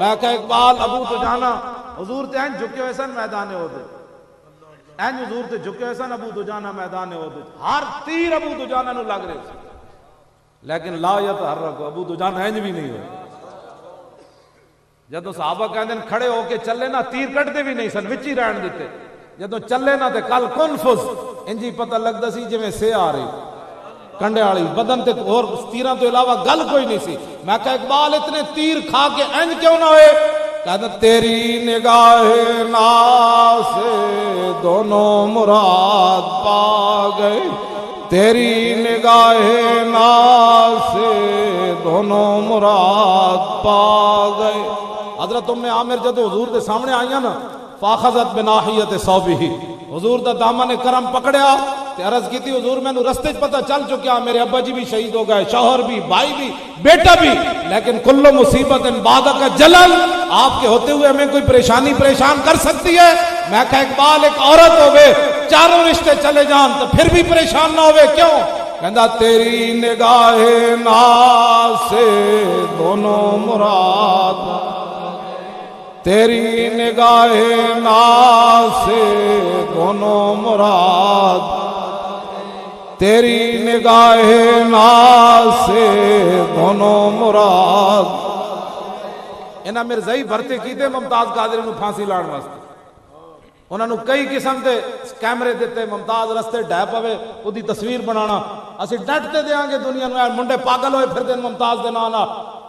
میں کہ اقبال ابو دجانہ حضور تے ہیں جھکے ہوئے سن میدان احد این حضور تے جھکے ہوئے سن ابو دجانہ میدان احد ہر تیر ابو دجانہ نو لگ رہے سے لیکن لا یتحرک ابو دجانہ اینج بھی نہیں ہوئے جدو صحابہ کہندے کھڑے ہو کے چلے نا تیر کٹتے بھی نہیں سن وچی رہن دیتے جدو چلے نا تے کل کنفس انجی پتہ لگدا سی جویں سے آ رہی کنڈے والی بدن تے اور تیراں تو علاوہ گل کوئی نہیں سی میں کہا اقبال اتنے تیر کھا کے انج کیوں نہ ہوئے کہتا تیری نگاہ ناز سے دونوں مراد پا گئے تیری نگاہ ناز سے دونوں مراد پا گئے حضرت ام عامر جدو حضور دے سامنے آئیاں نا فاخذت بناحیت صوبہ حضور دا دامن کرم پکڑیا تے عرض کی تھی حضور میں نو رستے پتہ چل چکیا میرے ابا جی بھی شہید ہو گئے شوہر بھی بھائی بھی بیٹا بھی لیکن کل مصیبت بعد کا جلل آپ کے ہوتے ہوئے ہمیں کوئی پریشان کر سکتی ہے میں کہا اقبال ایک عورت ہوئے چاروں رشتے چلے جان تو پھر بھی پریشان نہ ہوئے کیوں کہندہ تیری نگاہ ناز سے دونوں مراد تیری نگاہ ناز سے دونوں مراد تیری نگاہ ناز سے دونوں مراد انہاں مرزائی بھرتے کیتے ممتاز قادری نو پھانسی لان واسطے انہاں نو کئی قسم دے کیمرے دیتے ممتاز رستے ڈھے پوے اودی تصویر بنانا اسی ڈٹتے دیاں گے دنیا نو منڈے پاگل ہوئے پھر دن ممتاز دے نانا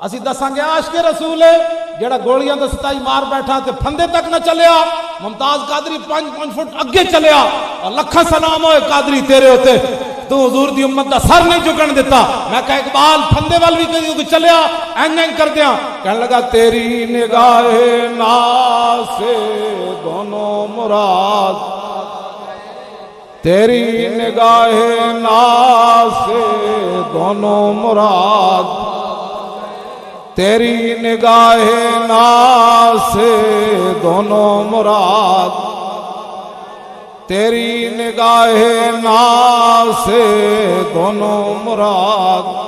اسی دساں گے عاشق رسول ہے جڑا گولیاں دا ستائی مار بیٹھا تے پھندے تک نہ چلیا ممتاز قادری 5 فٹ اگے چلیا اور لکھا سلام ہوئے قادری تیرے ہوتے تو حضور دی امت دا سر نہیں چکن دیتا میں کہا اقبال پھندے وال بھی کہیں چلیا این کر دیا کہنے لگا تیری نگاہ ناز سے دونوں مراد تیری نگاہ ناز سے دونوں مراد تیری نگاہ ناز سے دونوں مراد تیری نگاہ ناز سے دونوں مراد